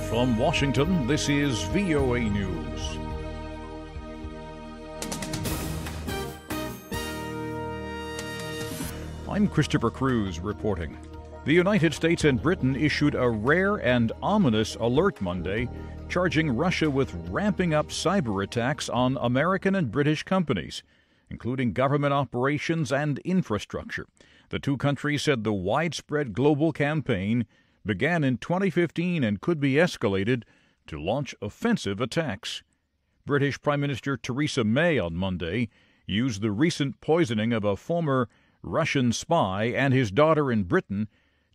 From Washington, this is VOA News. I'm Christopher Cruz reporting. The United States and Britain issued a rare and ominous alert Monday, charging Russia with ramping up cyber attacks on American and British companies, including government operations and infrastructure. The two countries said the widespread global campaign began in 2015 and could be escalated to launch offensive attacks. British Prime Minister Theresa May on Monday used the recent poisoning of a former Russian spy and his daughter in Britain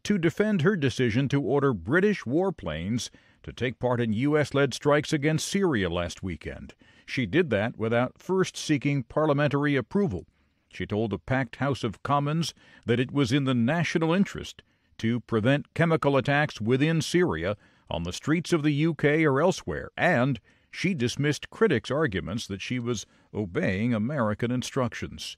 to defend her decision to order British warplanes to take part in U.S.-led strikes against Syria last weekend. She did that without first seeking parliamentary approval. She told a packed House of Commons that it was in the national interest to prevent chemical attacks within Syria on the streets of the UK or elsewhere, and she dismissed critics' arguments that she was obeying American instructions.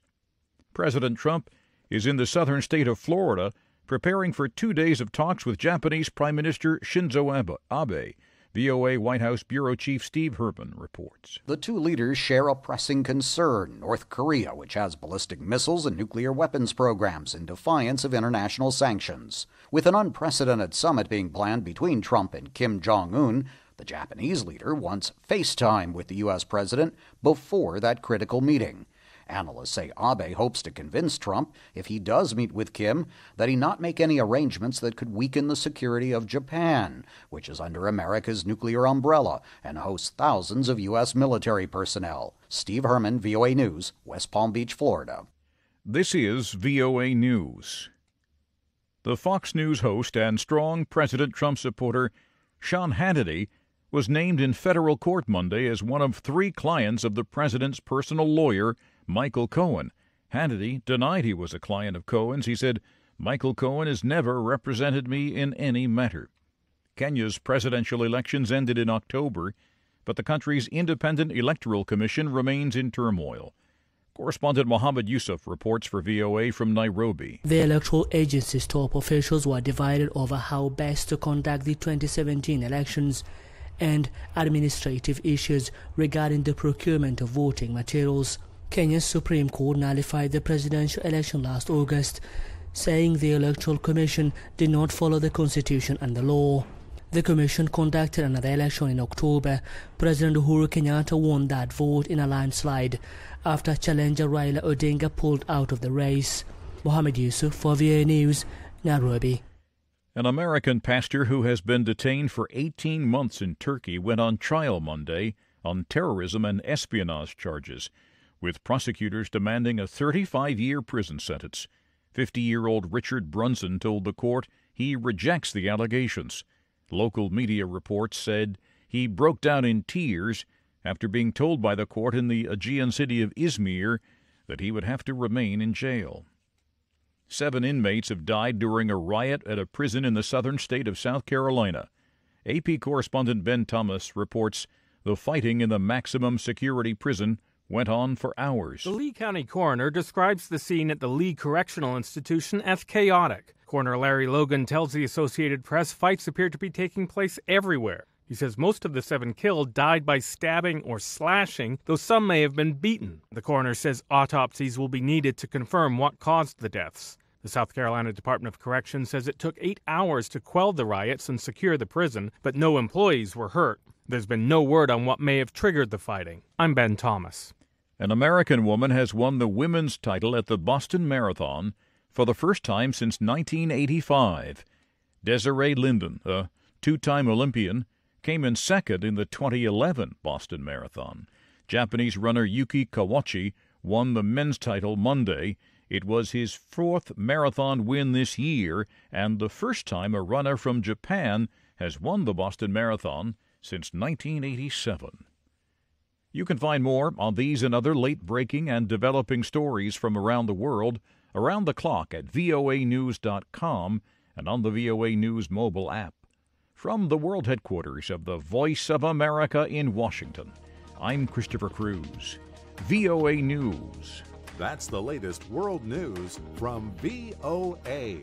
President Trump is in the southern state of Florida preparing for 2 days of talks with Japanese Prime Minister Shinzo Abe. VOA White House Bureau Chief Steve Herman reports. The two leaders share a pressing concern: North Korea, which has ballistic missiles and nuclear weapons programs in defiance of international sanctions. With an unprecedented summit being planned between Trump and Kim Jong-un, the Japanese leader wants FaceTime with the U.S. president before that critical meeting. Analysts say Abe hopes to convince Trump, if he does meet with Kim, that he not make any arrangements that could weaken the security of Japan, which is under America's nuclear umbrella and hosts thousands of U.S. military personnel. Steve Herman, VOA News, West Palm Beach, Florida. This is VOA News. The Fox News host and strong President Trump supporter Sean Hannity was named in federal court Monday as one of 3 clients of the president's personal lawyer, Michael Cohen. Hannity denied he was a client of Cohen's. He said, "Michael Cohen has never represented me in any matter." Kenya's presidential elections ended in October, but the country's Independent Electoral Commission remains in turmoil. Correspondent Mohammed Yusuf reports for VOA from Nairobi. The electoral agency's top officials were divided over how best to conduct the 2017 elections and administrative issues regarding the procurement of voting materials. Kenya's Supreme Court nullified the presidential election last August, saying the Electoral Commission did not follow the Constitution and the law. The Commission conducted another election in October. President Uhuru Kenyatta won that vote in a landslide after challenger Raila Odinga pulled out of the race. Mohammed Yusuf for VOA News, Nairobi. An American pastor who has been detained for 18 months in Turkey went on trial Monday on terrorism and espionage charges, with prosecutors demanding a 35-year prison sentence. 50-year-old Richard Brunson told the court he rejects the allegations. Local media reports said he broke down in tears after being told by the court in the Aegean city of Izmir that he would have to remain in jail. 7 inmates have died during a riot at a prison in the southern state of South Carolina. AP correspondent Ben Thomas reports the fighting in the maximum security prison went on for hours. The Lee County coroner describes the scene at the Lee Correctional Institution as chaotic. Coroner Larry Logan tells the Associated Press fights appear to be taking place everywhere. He says most of the 7 killed died by stabbing or slashing, though some may have been beaten. The coroner says autopsies will be needed to confirm what caused the deaths. The South Carolina Department of Corrections says it took 8 hours to quell the riots and secure the prison, but no employees were hurt. There's been no word on what may have triggered the fighting. I'm Ben Thomas. An American woman has won the women's title at the Boston Marathon for the first time since 1985. Desiree Linden, a 2-time Olympian, came in second in the 2011 Boston Marathon. Japanese runner Yuki Kawachi won the men's title Monday. It was his 4th marathon win this year and the first time a runner from Japan has won the Boston Marathon since 1987. You can find more on these and other late-breaking and developing stories from around the world around the clock at voanews.com and on the VOA News mobile app. From the world headquarters of the Voice of America in Washington, I'm Christopher Cruz. VOA News. That's the latest world news from VOA.